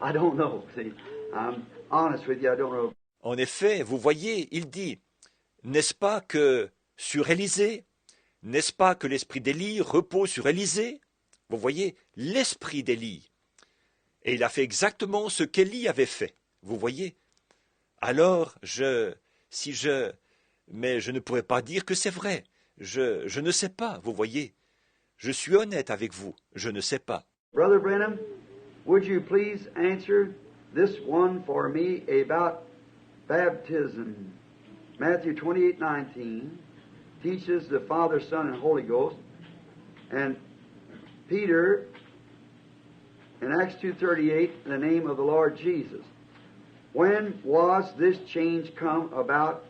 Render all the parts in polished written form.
I don't know. See, I'm honest with you, I don't know. En effet, vous voyez, il dit, n'est-ce pas que sur Élisée, n'est-ce pas que l'esprit d'Élie repose sur Élisée? Vous voyez, l'esprit d'Élie. Et il a fait exactement ce qu'Élie avait fait. Vous voyez? Alors, mais je ne pourrais pas dire que c'est vrai. Je ne sais pas, vous voyez. Je suis honnête avec vous, je ne sais pas. Brother Brenham, would you please answer this one for me about baptism? Matthew 28:19 teaches the Father, Son, and Holy Ghost. And Peter, in Acts 2:38, in the name of the Lord Jesus. When was this change come about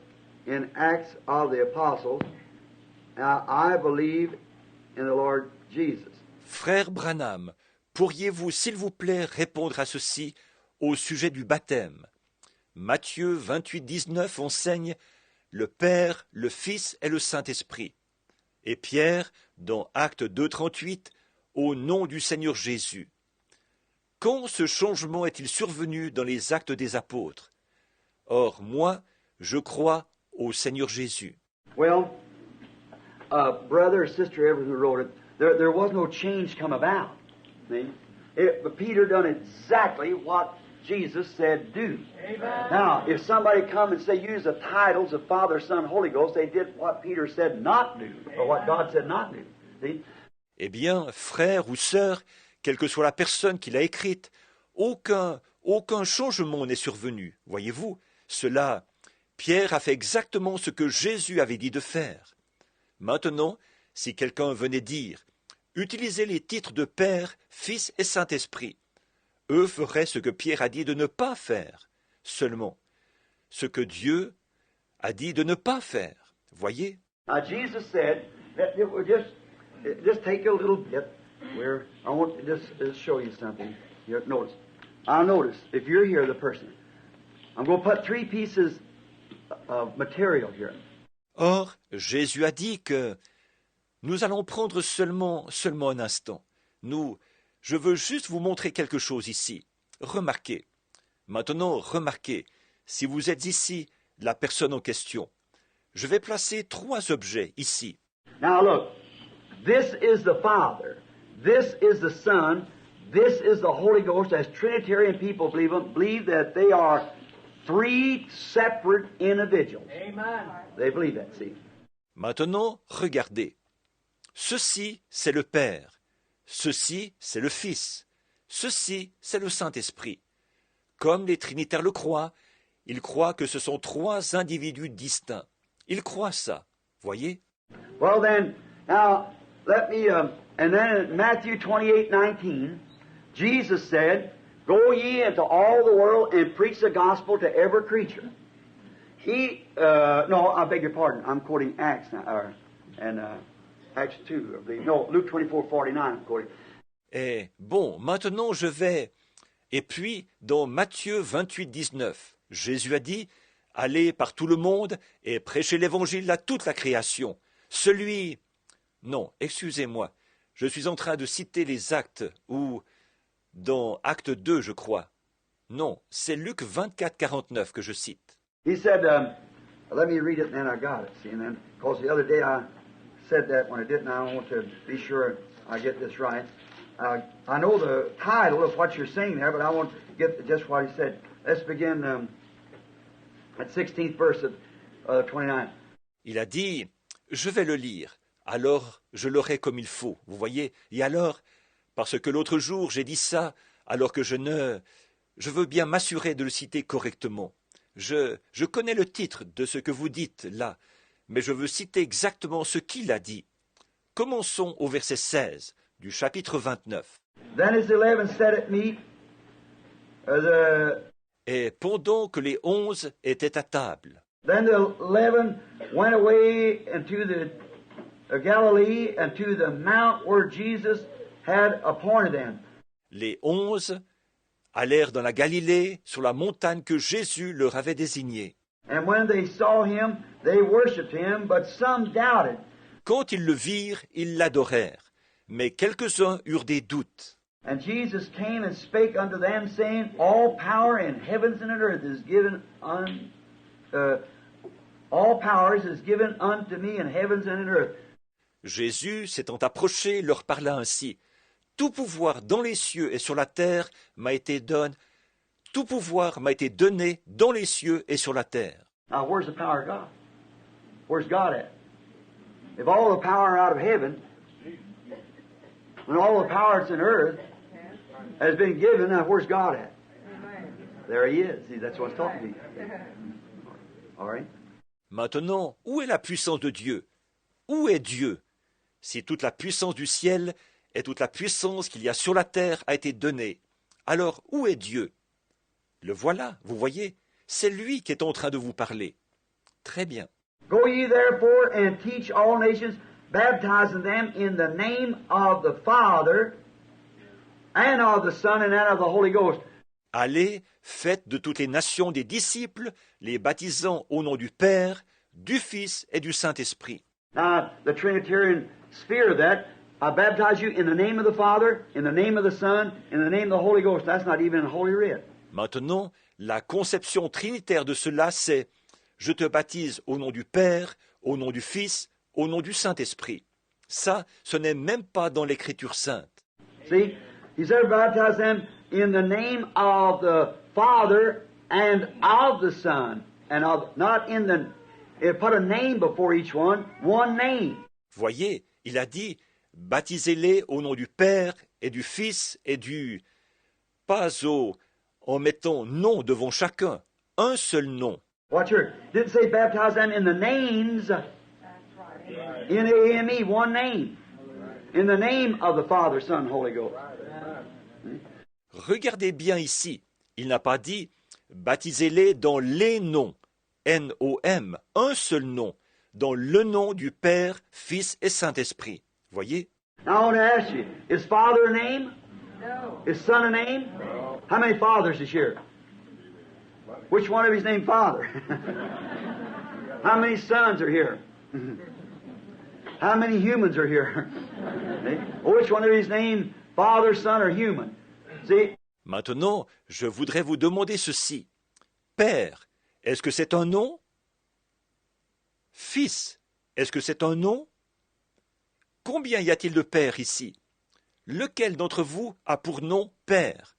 in Acts of the Apostles? Now, I believe in the Lord Jesus. Frère Branham, pourriez-vous, s'il vous plaît, répondre à ceci au sujet du baptême? Matthieu 28:19 enseigne le Père, le Fils et le Saint-Esprit. Et Pierre, dans Acte 2:38, au nom du Seigneur Jésus. Quand ce changement est-il survenu dans les actes des apôtres? Or, moi, je crois au Seigneur Jésus. Well, brother or sister ever who wrote it, there was no change come about. See? But Peter done exactly what Jesus said do. Amen. Now, if somebody come and say use the titles of Father, Son, Holy Ghost, they did what Peter said not do, or what God said not do. See? Eh bien, frère ou sœur, quelle que soit la personne qui l'a écrite, aucun changement n'est survenu. Voyez-vous, Pierre a fait exactement ce que Jésus avait dit de faire. Maintenant, si quelqu'un venait dire « Utilisez les titres de Père, Fils et Saint-Esprit », eux feraient ce que Pierre a dit de ne pas faire, seulement ce que Dieu a dit de ne pas faire. Voyez? Now, Jesus said that it would just take a little bit. I want to just show you something. Here, notice. I'll notice, if you're here, the person. I'm going to put 3 pieces of material here. Or, Jésus a dit que nous allons prendre seulement un instant. Je veux juste vous montrer quelque chose ici. Remarquez. Maintenant, remarquez. Si vous êtes ici, la personne en question. Je vais placer 3 objets ici. Now look. This is the Father. This is the Son. This is the Holy Ghost. As Trinitarian people believe that they are 3 separate individuals. Amen. They believe that, see. Maintenant, regardez. Ceci, c'est le Père. Ceci, c'est le Fils. Ceci, c'est le Saint-Esprit. Comme les Trinitaires le croient, ils croient que ce sont 3 individus distincts. Ils croient ça. Voyez? Well then, now, let me, and then in Matthew 28:19, Jesus said, Go ye into all the world and preach the gospel to every creature. No, I beg your pardon, I'm quoting Acts now, Acts 2, I believe. No, Luke 24:49, I'm quoting. Et bon, maintenant je vais. Et puis, dans Matthieu 28:19, Jésus a dit, allez par tout le monde et prêchez l'évangile à toute la création. Non, excusez-moi, je suis en train de citer les actes, ou dans Acte 2, je crois. Non, c'est Luc 24:49 que je cite. He said, let me read it and then I got it, see, and then, because the other day I said that when I didn't, I want to be sure I get this right. I know the title of what you're saying there, but I want to get just what he said. Let's begin at 16th verse of 29. Il a dit, je vais le lire, alors je l'aurai comme il faut, vous voyez. Et alors, parce que l'autre jour j'ai dit ça, alors que je veux bien m'assurer de le citer correctement. Je connais le titre de ce que vous dites là, mais je veux citer exactement ce qu'il a dit. Commençons au verset 16 du chapitre 29. Then as 11 sat at meat, Et pendant que les 11 étaient à table, then the 11 went away into the Galilee and to the mount where Jesus had appointed them. Les 11 allèrent dans la Galilée, sur la montagne que Jésus leur avait désignée. And when they saw him, they worshipped him, but some doubted. Quand ils le virent, ils l'adorèrent, mais quelques-uns eurent des doutes. And Jesus came and spake unto them, saying, All power in heavens and in earth is given all powers is given unto me in heavens and in earth. Jésus, s'étant approché, leur parla ainsi. Tout pouvoir dans les cieux et sur la terre m'a été donné. Tout pouvoir m'a été donné dans les cieux et sur la terre. Now, where's the power of God? Where's God at? If all the power out of heaven and all the power that's in earth has been given, now where's God at? There He is. See, that's what's talking to you. All right? Maintenant, où est la puissance de Dieu? Où est Dieu? Si toute la puissance du ciel et toute la puissance qu'il y a sur la terre a été donnée, alors où est Dieu? Le voilà, vous voyez, c'est lui qui est en train de vous parler. Très bien. Go ye therefore and teach all nations, baptizing them in the name of the Father and of the Son and of the Holy Ghost. Allez, faites de toutes les nations des disciples, les baptisant au nom du Père, du Fils et du Saint-Esprit. Now, the Trinitarian sphere of that, I baptize you in the name of the Father, in the name of the Son, in the name of the Holy Ghost. That's not even in Holy Writ. Maintenant, la conception trinitaire de cela, c'est « Je te baptise au nom du Père, au nom du Fils, au nom du Saint-Esprit ». Ça, ce n'est même pas dans l'Écriture sainte. See, he said baptize them in the name of the Father and of the Son, and of, not in the, it put a name before each one name. Voyez, il a dit « Baptisez-les au nom du Père et du Fils et du… » Pas au… en mettant nom devant chacun, un seul nom. Watch here. Didn't say baptize them in the names. N-A-M-E, one name. In the name of the Father, Son, Holy Ghost. Regardez bien ici. Il n'a pas dit « Baptisez-les dans les noms. N-O-M, un seul nom. Dans le nom du Père, Fils et Saint-Esprit. Voyez? Now I want to ask you, is Father a name? No. Is Son a name? How many fathers is here? Which one of you is named Father? How many sons are here? How many humans are here? Which one of you is named Father, Son, or human? See? Maintenant, je voudrais vous demander ceci. Père, est-ce que c'est un nom? Fils, est-ce que c'est un nom? Combien y a-t-il de pères ici? Lequel d'entre vous a pour nom Père?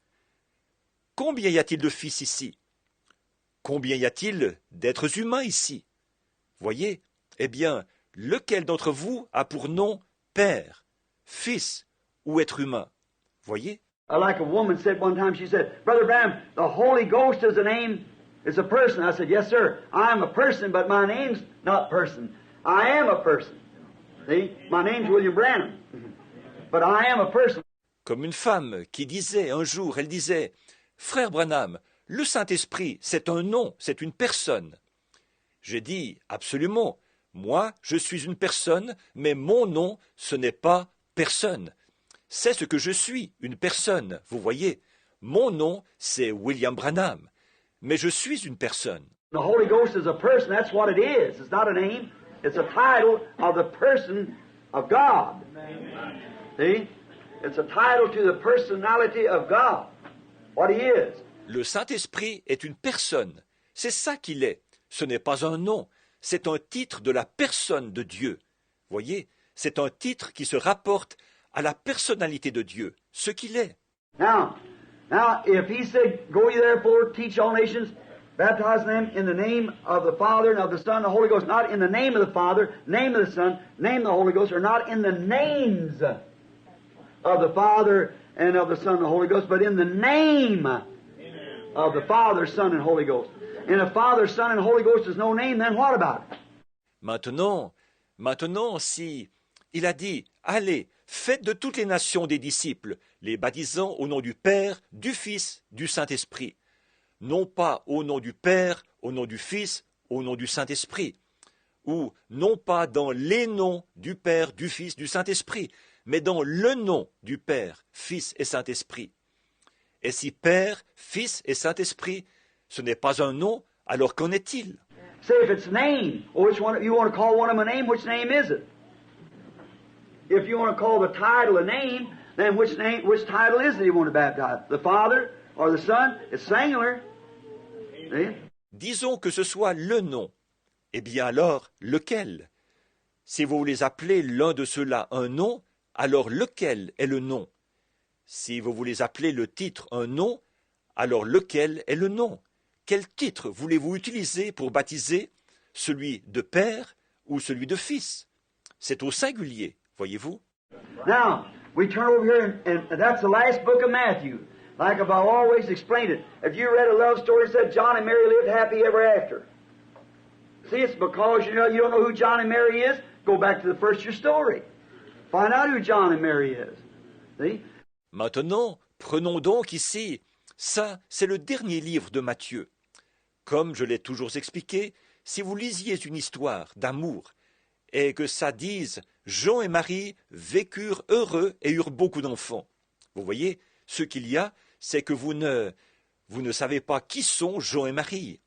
Combien y a-t-il de fils ici? Combien y a-t-il d'êtres humains ici? Voyez, eh bien, lequel d'entre vous a pour nom Père, Fils ou être humain? Voyez? Like a woman said one time, she said, Brother Branham, the Holy Ghost is a name, is a person. I said, yes, sir, I'm a person, but my name's not person. I am a person. See? My name's William Branham, but I am a person. Comme une femme qui disait un jour, elle disait, Frère Branham, le Saint-Esprit, c'est un nom, c'est une personne. J'ai dit, absolument, moi, je suis une personne, mais mon nom, ce n'est pas personne. C'est ce que je suis, une personne, vous voyez. Mon nom, c'est William Branham, mais je suis une personne. The Holy Ghost is a person, that's what it is. It's not a name, it's a title of the person of God. See? It's a title to the personality of God, what He is. Le Saint-Esprit est une personne. C'est ça qu'il est. Ce n'est pas un nom. C'est un titre de la personne de Dieu. Voyez, c'est un titre qui se rapporte à la personnalité de Dieu, ce qu'il est. Now, if He said, go ye therefore, teach all nations, baptize them in the name of the Father and of the Son and the Holy Ghost, not in the name of the Father, name of the Son, name of the Holy Ghost, or not in the names of the Father and of the Son and the Holy Ghost, but in the name of the Father, Son, and Holy Ghost. And if Father, Son, and Holy Ghost is no name, then what about it? Maintenant, si il a dit, allez, faites de toutes les nations des disciples, les baptisant au nom du Père, du Fils, du Saint-Esprit. Non pas au nom du Père, au nom du Fils, au nom du Saint-Esprit. Ou non pas dans les noms du Père, du Fils, du Saint-Esprit, mais dans le nom du Père, Fils et Saint-Esprit. Et si Père, Fils et Saint-Esprit, ce n'est pas un nom, alors qu'en est-il? Say if it's name, or which one you want to call one of them a name, which name is it? If you want to call the title a name, then which title is it he wanted to baptize? The Father or the Son? It's singular. See? Disons que ce soit le nom. Eh bien alors, lequel? Si vous voulez appeler l'un de ceux-là un nom, alors lequel est le nom? Si vous voulez appeler le titre un nom, alors lequel est le nom? Quel titre voulez-vous utiliser pour baptiser? Celui de père ou celui de fils? C'est au singulier, voyez-vous? Now, we turn over here, and that's the last book of Matthew. Like I've always explained it. If you read a love story that said John and Mary lived happy ever after. See, it's because you don't know who John and Mary is. Go back to the first of your story. Find out who John and Mary is. See? Maintenant, prenons donc ici, ça c'est le dernier livre de Matthieu. Comme je l'ai toujours expliqué, si vous lisiez une histoire d'amour et que ça dise Jean et Marie vécurent heureux et eurent beaucoup d'enfants. Vous voyez, ce qu'il y a, c'est que vous ne savez pas qui sont Jean et Marie.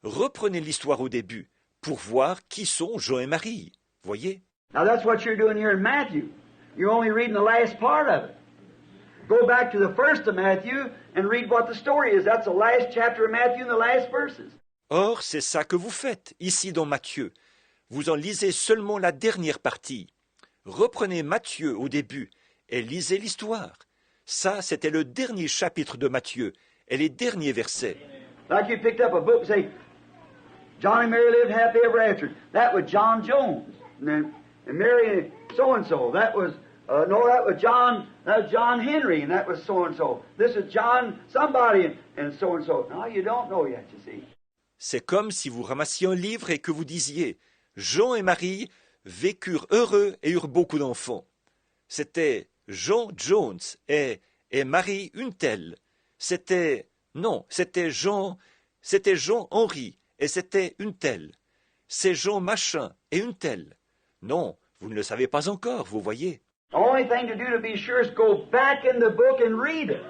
Reprenez l'histoire au début pour voir qui sont Jean et Marie. Voyez? Now that's what you're doing here in Matthew. You're only reading the last part of it. Go back to the first of Matthew and read what the story is. That's the last chapter of Matthew and the last verses. Or, c'est ça que vous faites, ici dans Matthieu. Vous en lisez seulement la dernière partie. Reprenez Matthieu au début et lisez l'histoire. Ça, c'était le dernier chapitre de Matthieu et les derniers versets. Like you picked up a book and say, John and Mary lived happy ever after. That was John Jones. And Mary so-and-so. That was John Henry, and that was so-and-so. This is John somebody, and so-and-so. No, you don't know yet, you see. C'est comme si vous ramassiez un livre et que vous disiez « Jean et Marie vécurent heureux et eurent beaucoup d'enfants. » C'était Jean Jones et Marie une telle. C'était Jean Henry et c'était une telle. C'est Jean machin et une telle. Non, vous ne le savez pas encore, vous voyez. The only thing to do to be sure is go back in the book and read it.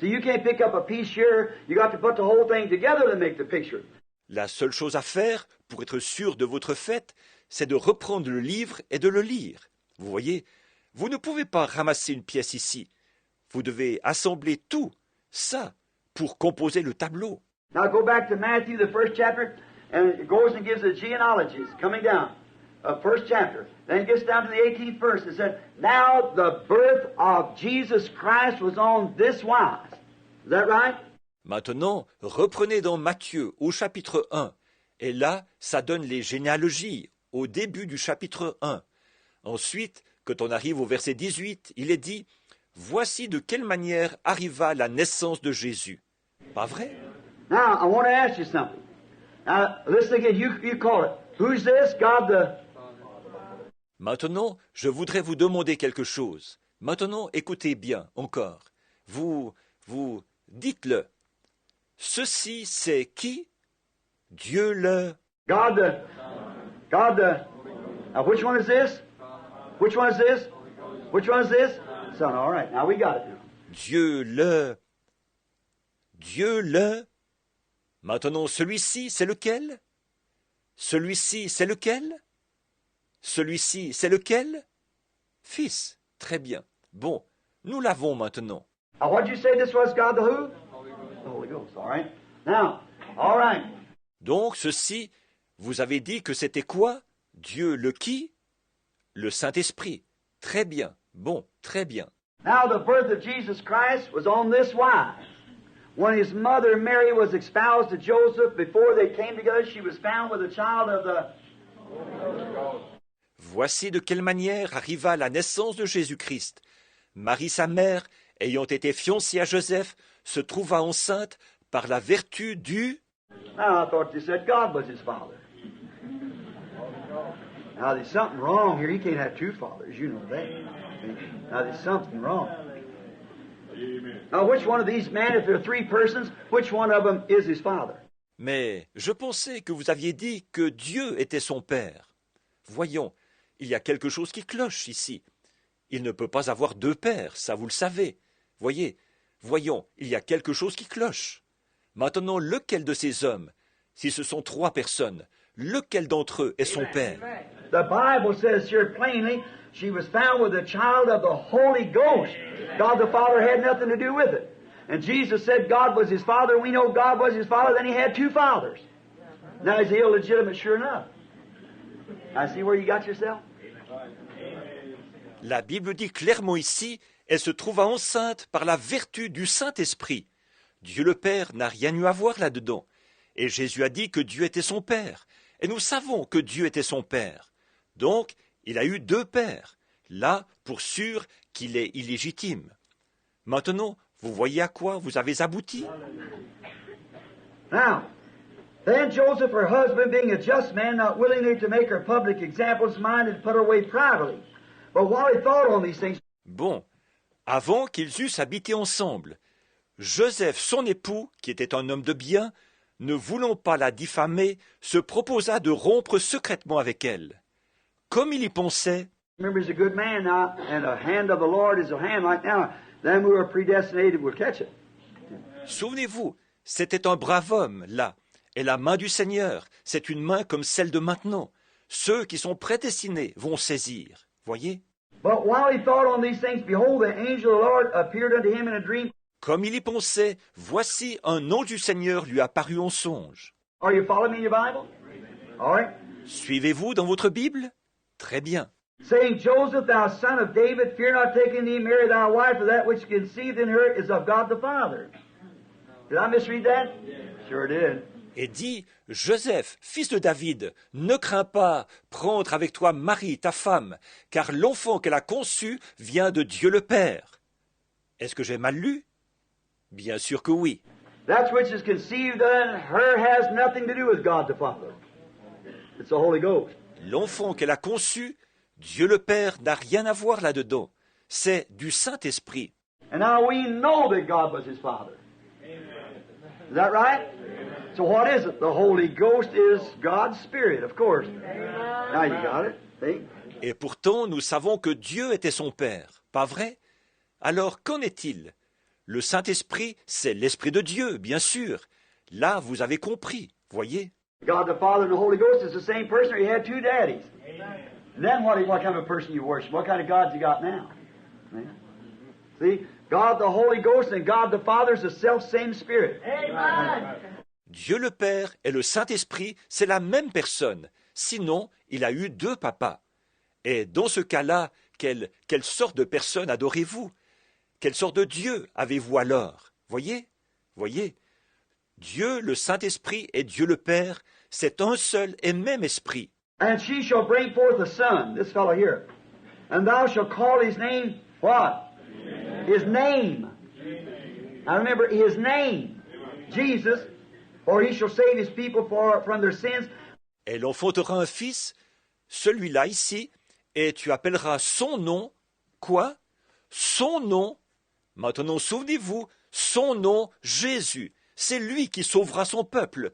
So you can't pick up a piece here. You got to put the whole thing together to make the picture. La seule chose à faire, pour être sûr de votre fait, c'est de reprendre le livre et de le lire. Vous voyez, vous ne pouvez pas ramasser une pièce ici. Vous devez assembler tout, ça, pour composer le tableau. Now go back to Matthew, the first chapter, and it goes and gives the genealogies coming down. First chapter. Then it gets down to the 18th verse. It said, now the birth of Jesus Christ was on this wise. Is that right? Maintenant, reprenez dans Matthieu au chapitre 1. Et là, ça donne les généalogies au début du chapitre 1. Ensuite, quand on arrive au verset 18, il est dit « Voici de quelle manière arriva la naissance de Jésus. » Pas vrai? Now, I want to ask you something. Now, listen again. You call it. Who's this? God the... Maintenant, je voudrais vous demander quelque chose. Maintenant, écoutez bien, encore. Vous dites-le. Ceci, c'est qui? Dieu le... God the... Now, which one is this? Which one is this? Which one is this? Son, all right. Now, we got it now. Dieu le... Maintenant, celui-ci, c'est lequel? Celui-ci, c'est lequel? Celui-ci, c'est lequel? Fils. Très bien. Bon, nous l'avons maintenant. Now, what did you say this was, God the who? The Holy Ghost, all right. Now, all right. Donc, ceci, vous avez dit que c'était quoi? Dieu le qui? Le Saint-Esprit. Très bien. Bon, très bien. Now, the birth of Jesus Christ was on this wise. When his mother Mary was espoused to Joseph, before they came together, she was found with a child of the... Voici de quelle manière arriva la naissance de Jésus-Christ. Marie, sa mère, ayant été fiancée à Joseph, se trouva enceinte par la vertu du... Now, I thought you said God was his father. Now, there's something wrong here. He can't have two fathers. You know that. Now, there's something wrong. Now, which one of these men, if there are three persons, which one of them is his father? Mais je pensais que vous aviez dit que Dieu était son père. Voyons, il y a quelque chose qui cloche ici. Il ne peut pas avoir deux pères, ça vous le savez. Voyons, il y a quelque chose qui cloche. Maintenant, lequel de ces hommes, si ce sont trois personnes, lequel d'entre eux est son père? The Bible says here plainly she was found with the child of the Holy Ghost. God the Father had nothing to do with it. And Jesus said God was his Father. We know God was his Father. Then he had two fathers. Now he's illegitimate, sure enough. I see where you got yourself. La Bible dit clairement ici, elle se trouva enceinte par la vertu du Saint-Esprit. Dieu le Père n'a rien eu à voir là-dedans. Et Jésus a dit que Dieu était son Père. Et nous savons que Dieu était son Père. Donc, il a eu deux pères. Là, pour sûr qu'il est illégitime. Maintenant, vous voyez à quoi vous avez abouti? Now, then Joseph, her husband, being a just man, not willingly to make her public examples, minded put her away privately. But while he thought on these things... Bon, avant qu'ils eussent habité ensemble, Joseph, son époux, qui était un homme de bien, ne voulant pas la diffamer, se proposa de rompre secrètement avec elle. Comme il y pensait, Remember, he's a good man now, and a hand of the Lord is a hand like now. Them who are predestinated will catch it. souvenez-vous, c'était un brave homme, là, et la main du Seigneur, c'est une main comme celle de maintenant. Ceux qui sont prédestinés vont saisir, voyez? But while he thought on these things, behold, the angel of the Lord appeared unto him in a dream. Comme il y pensait, voici un ange du Seigneur lui apparut en songe. Are you following me in your Bible? All right. Suivez-vous dans votre Bible? Très bien. Saying, Joseph, thou son of David, fear not taking thee Mary thy wife, for that which is conceived in her is of God the Father. Did I misread that? Sure did. Et dit, Joseph, fils de David, ne crains pas prendre avec toi Marie, ta femme, car l'enfant qu'elle a conçu vient de Dieu le Père. Est-ce que j'ai mal lu? Bien sûr que oui. That which is conceived in her has nothing to do with God the Father. It's the Holy Ghost. L'enfant qu'elle a conçu, Dieu le Père n'a rien à voir là-dedans. C'est du Saint-Esprit. And now we know that God was his Father. Is that right? So what is it? The Holy Ghost is God's Spirit, of course. Now you got it. See? Et pourtant, nous savons que Dieu était son Père, pas vrai? Alors, qu'en est-il? Le Saint-Esprit, c'est l'Esprit de Dieu, bien sûr. Là, vous avez compris, voyez? God the Father and the Holy Ghost is the same person, or you had two daddies. And then what kind of a person you worship? What kind of God you got now? See? God the Holy Ghost and God the Father is the self-same Spirit. Amen. Dieu le Père et le Saint-Esprit, c'est la même personne. Sinon, il a eu deux papas. Et dans ce cas-là, quelle sorte de personne adorez-vous? Quelle sorte de Dieu avez-vous alors? Voyez? Voyez? Dieu, le Saint-Esprit et Dieu le Père, c'est un seul et même esprit. And she shall bring forth a son, this fellow here. And thou shalt call his name, what? His name. Now remember, his name. Jesus, for he shall save his people from their sins. Elle enfantera un fils, celui-là ici, et tu appelleras son nom, quoi? Son nom. Maintenant, souvenez-vous, son nom, Jésus. C'est lui qui sauvera son peuple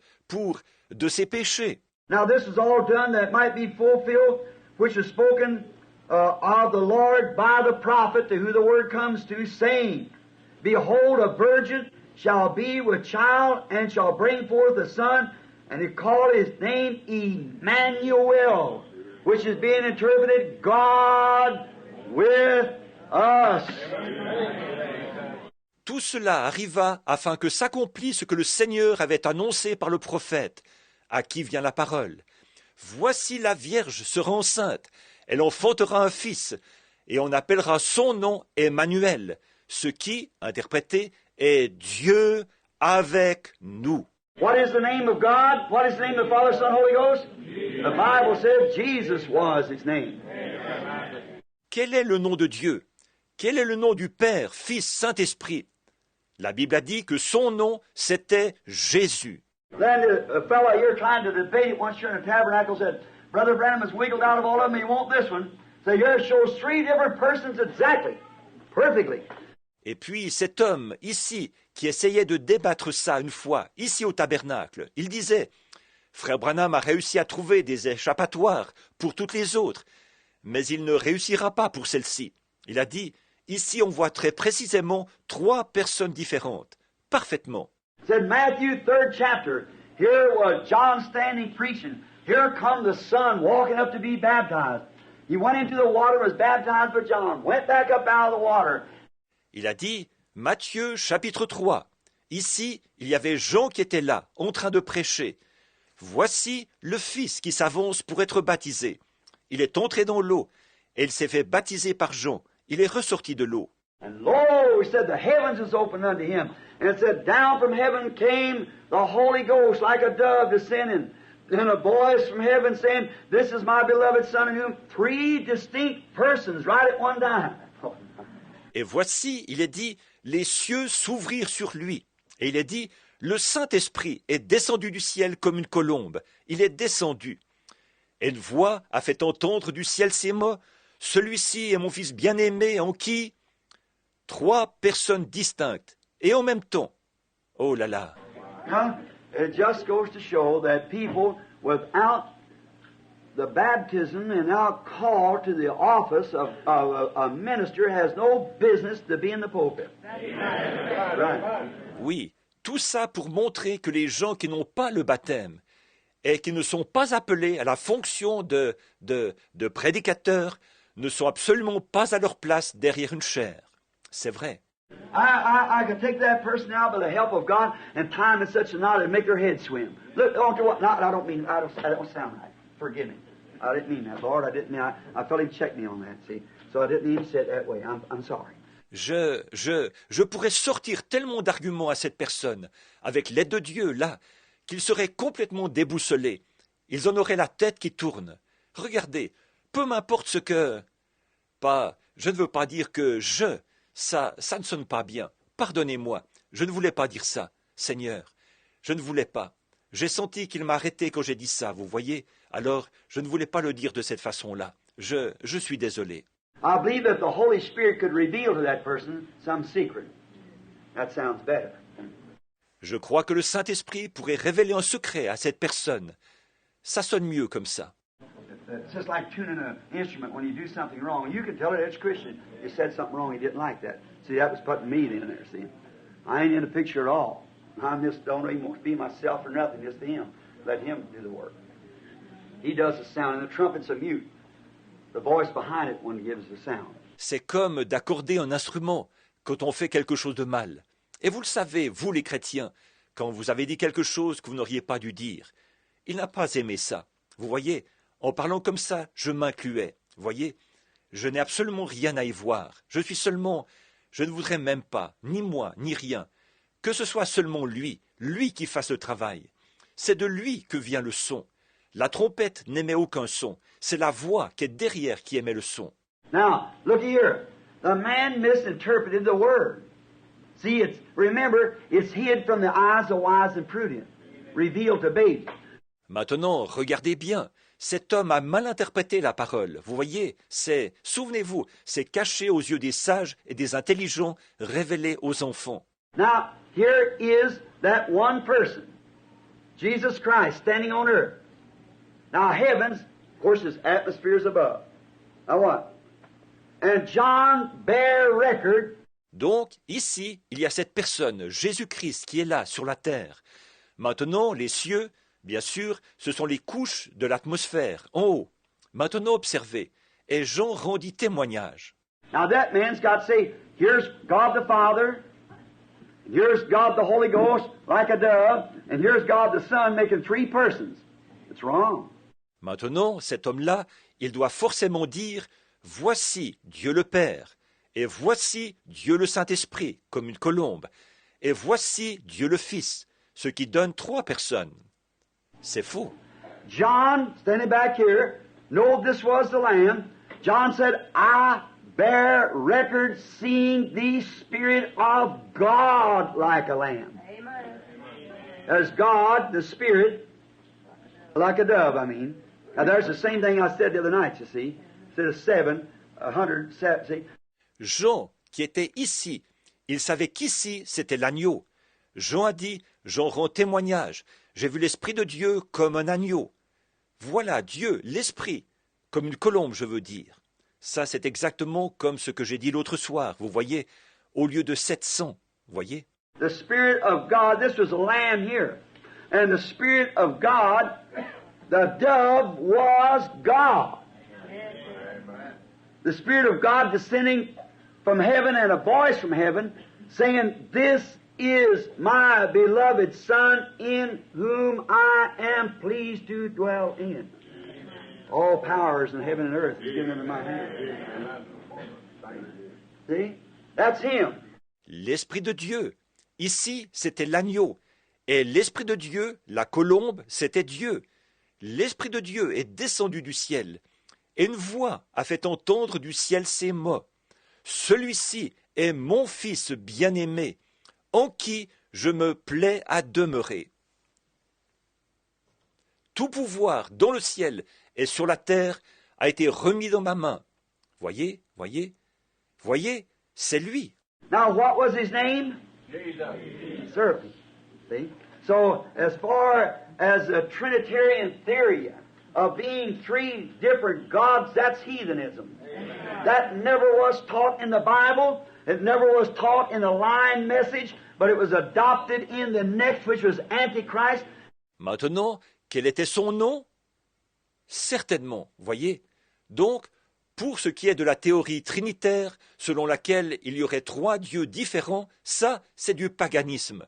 de ses péchés. Now this is all done that might be fulfilled, which is spoken of the Lord by the prophet, to who the word comes to, saying, Behold, a virgin shall be with child, and shall bring forth a son, and he call his name Emmanuel, which is being interpreted, God with us. Tout cela arriva afin que s'accomplisse ce que le Seigneur avait annoncé par le prophète, à qui vient la parole. Voici la Vierge sera enceinte, elle enfantera un fils, et on appellera son nom Emmanuel, ce qui, interprété, est Dieu avec nous. What is the name of God? What is the name of the Father, Son, Holy Ghost? The Bible says Jesus was his name. Quel est le nom de Dieu? Quel est le nom du Père, Fils, Saint-Esprit? La Bible a dit que son nom, c'était Jésus. Then a fellow here trying to debate it once you're in a tabernacle said, Brother Branham has wiggled out of all of them, he won't this one. So here it shows three different persons exactly, perfectly. Et puis cet homme, ici, qui essayait de débattre ça une fois, ici au tabernacle, il disait, Frère Branham a réussi à trouver des échappatoires pour toutes les autres, mais il ne réussira pas pour celle-ci. Il a dit, ici on voit très précisément trois personnes différentes, parfaitement. Said Matthew 3rd chapter, here was John standing preaching. Here come the Son walking up to be baptized. He went into the water, was baptized by John, went back up out of the water. Il a dit, Matthieu chapitre 3, ici, il y avait Jean qui était là, en train de prêcher. Voici le Fils qui s'avance pour être baptisé. Il est entré dans l'eau, et il s'est fait baptiser par Jean. Il est ressorti de l'eau. And lo, he said, the heavens was opened unto him. And it said, down from heaven came the Holy Ghost like a dove descending. And a voice from heaven saying, this is my beloved Son in whom three distinct persons right at one time. Et voici, il est dit, les cieux s'ouvrirent sur lui. Et il est dit, le Saint-Esprit est descendu du ciel comme une colombe. Il est descendu. Et une voix a fait entendre du ciel ces mots, celui-ci est mon Fils bien-aimé en qui trois personnes distinctes et en même temps. Oh là là. It just goes to show that people without the baptism and out call to the office of a minister has no business to be in the pulpit. Right. Oui, tout ça pour montrer que les gens qui n'ont pas le baptême et qui ne sont pas appelés à la fonction de prédicateurs ne sont absolument pas à leur place derrière une chaire. C'est vrai. I could take that person out by the help of God and tie him in such a knot and make their head swim. Look, I don't mean, I don't sound right. Forgive me. I didn't mean that, Lord. I didn't mean, I felt Him check me on that, see. So I didn't even say it that way. I'm sorry. Je pourrais sortir tellement d'arguments à cette personne, avec l'aide de Dieu, là, qu'ils seraient complètement déboussolés. Ils en auraient la tête qui tourne. Regardez, peu m'importe ce que... je ne veux pas dire que ça ne sonne pas bien. Pardonnez-moi, je ne voulais pas dire ça, Seigneur. Je ne voulais pas. J'ai senti qu'il m'a arrêté quand j'ai dit ça, vous voyez. Alors, je ne voulais pas le dire de cette façon-là. Je suis désolé. I believe that the Holy Spirit could reveal to that person some secret. That sounds better. Je crois que le Saint-Esprit pourrait révéler un secret à cette personne. Ça sonne mieux comme ça. It's just like tuning an instrument when you do something wrong. You can tell it, it's Christian. You said something wrong, he didn't like that. See, that was putting me in there, see. I ain't in the picture at all. I just don't even want to be myself or nothing, just Him. Let Him do the work. He does the sound, and the trumpet's a mute. The voice behind it when He gives the sound. C'est comme d'accorder un instrument quand on fait quelque chose de mal. Et vous le savez, vous les chrétiens, quand vous avez dit quelque chose que vous n'auriez pas dû dire. Il n'a pas aimé ça. Vous voyez, en parlant comme ça, je m'incluais. Vous voyez, je n'ai absolument rien à y voir. Je ne voudrais même pas, ni moi, ni rien, que ce soit seulement lui qui fasse le travail. C'est de lui que vient le son. La trompette n'émet aucun son. C'est la voix qui est derrière qui émet le son. Now, look here. The man misinterpreted the word. See, remember, it's hid from the eyes of wise and prudent, revealed to babes. Maintenant, regardez bien. Cet homme a mal interprété la parole. Vous voyez, souvenez-vous, c'est caché aux yeux des sages et des intelligents, révélé aux enfants. Now, here is that one person, Jesus Christ, standing on earth. Now, heavens, of course, his atmosphere is above. Now what? And John bare record. Donc, ici, il y a cette personne, Jésus-Christ, qui est là, sur la terre. Maintenant, les cieux, bien sûr, ce sont les couches de l'atmosphère, en haut. Maintenant, observez. Et Jean rendit témoignage. Now, that man's got to say, here's God the Father, here's God the Holy Ghost, like a dove, and here's God the Son, making three persons. It's wrong. Maintenant, cet homme-là, il doit forcément dire « Voici Dieu le Père, et voici Dieu le Saint-Esprit, comme une colombe, et voici Dieu le Fils, ce qui donne trois personnes. » C'est faux. John, standing back here, know this was the Lamb. John said, I bear record seeing the Spirit of God like a lamb. Amen. There's God, the Spirit, like a dove, I mean. Now there's the same thing I said the other night, you see. Instead of 700, see. Jean, qui était ici, il savait qu'ici, c'était l'agneau. Jean a dit, j'en rends témoignage. J'ai vu l'Esprit de Dieu comme un agneau. Voilà Dieu, l'Esprit, comme une colombe, je veux dire. Ça, c'est exactement comme ce que j'ai dit l'autre soir, vous voyez, au lieu de 700, vous voyez. The Spirit of God, this was a lamb here. And the Spirit of God, the dove was God. the Spirit of God descending from heaven and a voice from heaven saying, "This is my beloved Son in whom I am pleased to dwell in." All powers in heaven and earth is given into my hand. See? That's Him. L'Esprit de Dieu. Ici, c'était l'agneau. Et l'Esprit de Dieu, la colombe, c'était Dieu. L'Esprit de Dieu est descendu du ciel. Et une voix a fait entendre du ciel ces mots. Celui-ci est mon Fils bien-aimé, en qui je me plais à demeurer. Tout pouvoir dans le ciel et sur la terre a été remis dans ma main. Voyez, voyez, voyez, c'est lui. Now, what was His name? Jesus. Certainly. See? So, as far as a Trinitarian theory of being three different gods, that's heathenism. That never was taught in the Bible. It never was taught in the line message, but it was adopted in the next, which was Antichrist. Maintenant, quel était son nom? Certainement, voyez. Donc, pour ce qui est de la théorie trinitaire, selon laquelle il y aurait trois dieux différents, ça, c'est du paganisme.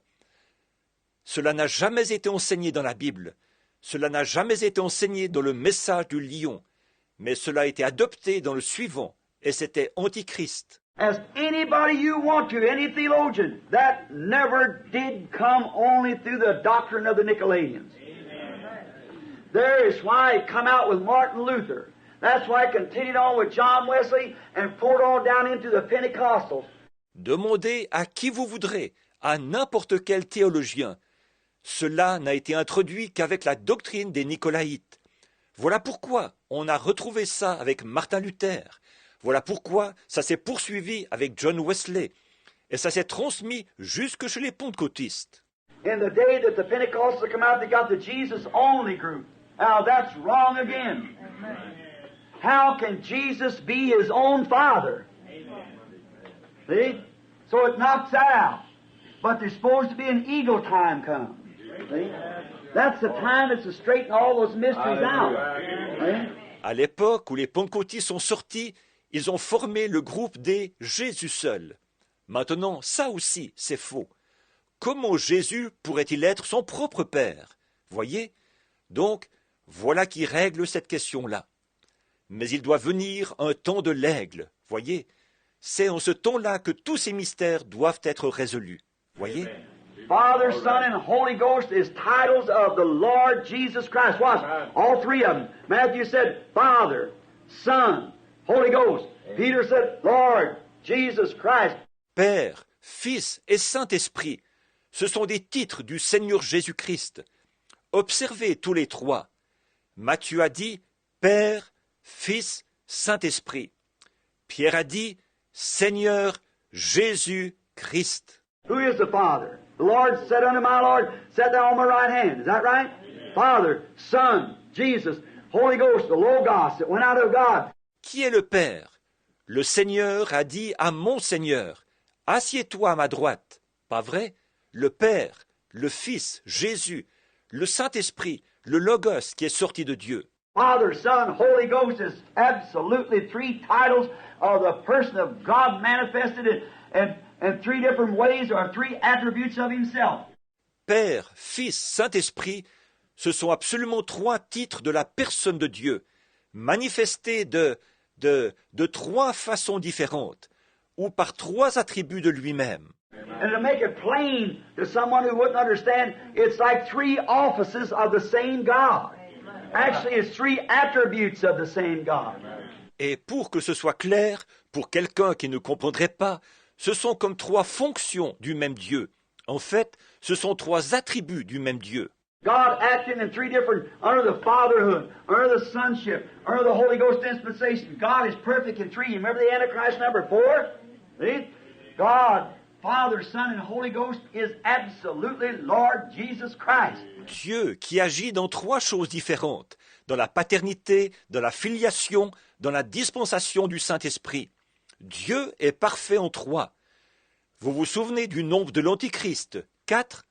Cela n'a jamais été enseigné dans la Bible. Cela n'a jamais été enseigné dans le message du lion. Mais cela a été adopté dans le suivant, et c'était Antichrist. Ask anybody you want to, any theologian, that never did come only through the doctrine of the Nicolaitans. There is why it come out with Martin Luther. That's why it continued on with John Wesley and poured on down into the Pentecostals. Demandez à qui vous voudrez, à n'importe quel théologien. Cela n'a été introduit qu'avec la doctrine des Nicolaïtes. Voilà pourquoi on a retrouvé ça avec Martin Luther. Voilà pourquoi ça s'est poursuivi avec John Wesley. Et ça s'est transmis jusque chez les pentecôtistes. In the day that the Pentecostals come out, they got the Jesus-only group. Now that's wrong again. How can Jesus be His own Father? See? So it knocks that out. But there's supposed to be an eagle time come. See? That's the time that's to straighten all those mysteries out. See? À l'époque où les pentecôtistes sont sortis, ils ont formé le groupe des Jésus seuls. Maintenant, ça aussi, c'est faux. Comment Jésus pourrait-il être son propre Père? Voyez? Donc, voilà qui règle cette question-là. Mais il doit venir un temps de l'aigle, voyez? C'est en ce temps-là que tous ces mystères doivent être résolus, voyez? Father, Son, and Holy Ghost is titles of the Lord Jesus Christ. Watch, all three of them. Matthew said, Father, Son, Holy Ghost. Peter said, Lord Jesus Christ. Père, Fils et Saint-Esprit, ce sont des titres du Seigneur Jésus-Christ. Observez tous les trois. Matthieu a dit Père, Fils, Saint-Esprit. Pierre a dit Seigneur Jésus-Christ. Who is the Father? The Lord said unto my Lord, Set thou on my right hand. Is that right? Father, Son, Jesus, Holy Ghost, the Logos that went out of God. Qui est le Père? Le Seigneur a dit à mon Seigneur, assieds-toi à ma droite. Pas vrai? Le Père, le Fils, Jésus, le Saint-Esprit, le Logos qui est sorti de Dieu. Father, Son, Holy Ghost is absolutely three titles of the person of God manifested in three different ways or three attributes of Himself. Père, Fils, Saint-Esprit, ce sont absolument trois titres de la personne de Dieu, manifestés de trois façons différentes, ou par trois attributs de lui-même. And to make it plain to someone who wouldn't understand, it's like three offices of the same God. Actually, it's three attributes of the same God. Et pour que ce soit clair, pour quelqu'un qui ne comprendrait pas, ce sont comme trois fonctions du même Dieu. En fait, ce sont trois attributs du même Dieu. God acting in three different, under the fatherhood, under the sonship, under the Holy Ghost dispensation. God is perfect in three. You remember the Antichrist number 4? See? God, Father, Son, and Holy Ghost is absolutely Lord Jesus Christ. Dieu qui agit dans trois choses différentes, dans la paternité, dans la filiation, dans la dispensation du Saint-Esprit. Dieu est parfait en trois. Vous vous souvenez du nombre de l'Antichrist, 4?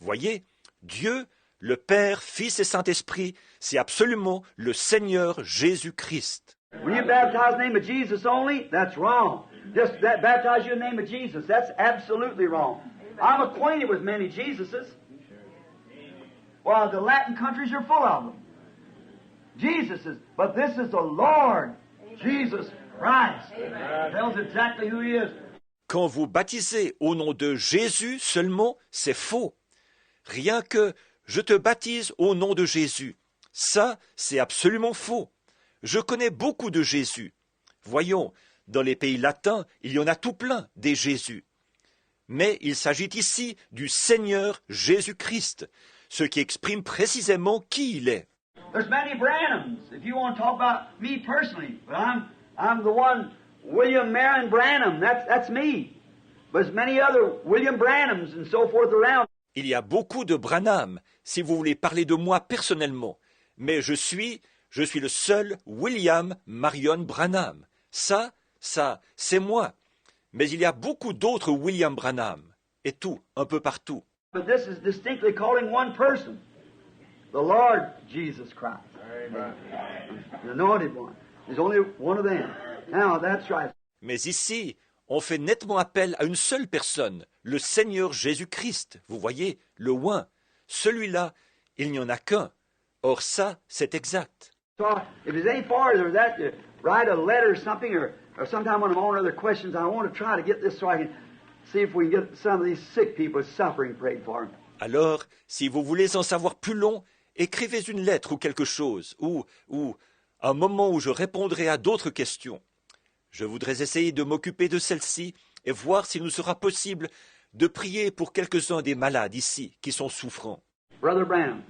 Voyez, Dieu, le Père, Fils et Saint-Esprit, c'est absolument le Seigneur Jésus-Christ. When you baptize in the name of Jesus only, that's wrong. Just that baptize you in the name of Jesus, that's absolutely wrong. I'm acquainted with many Jesuses. Well, the Latin countries are full of them. Jesuses, but this is the Lord Jesus Christ. Tells exactly who He is. Quand vous baptisez au nom de Jésus seulement, c'est faux. Rien que je te baptise au nom de Jésus, ça, c'est absolument faux. Je connais beaucoup de Jésus. Voyons, dans les pays latins, il y en a tout plein des Jésus. Mais il s'agit ici du Seigneur Jésus-Christ, ce qui exprime précisément qui il est. There's many Branhams, if you want to talk about me personally, but I'm the one, William Marion Branham, that's me. But there's many other William Branhams and so forth around. Il y a beaucoup de Branham, si vous voulez parler de moi personnellement, mais je suis le seul William Marion Branham. Ça, c'est moi. Mais il y a beaucoup d'autres William Branham, et tout, un peu partout. But this is distinctly calling one person, the Lord Jesus Christ. The anointed one. There's only one of them. Now, that's right. Mais ici, on fait nettement appel à une seule personne, le Seigneur Jésus-Christ. Vous voyez, le oint. Celui-là, il n'y en a qu'un. Or ça, c'est exact. So, if there's any farther that to write a letter or something, or sometime when I'm on other questions, I want to try to get this so I can see if we can get some of these sick people suffering prayed for. Alors, si vous voulez en savoir plus long, écrivez une lettre ou quelque chose, ou un moment où je répondrai à d'autres questions. Je voudrais essayer de m'occuper de celle-ci et voir s'il nous sera possible de prier pour quelques-uns des malades ici qui sont souffrants. Brother Branham,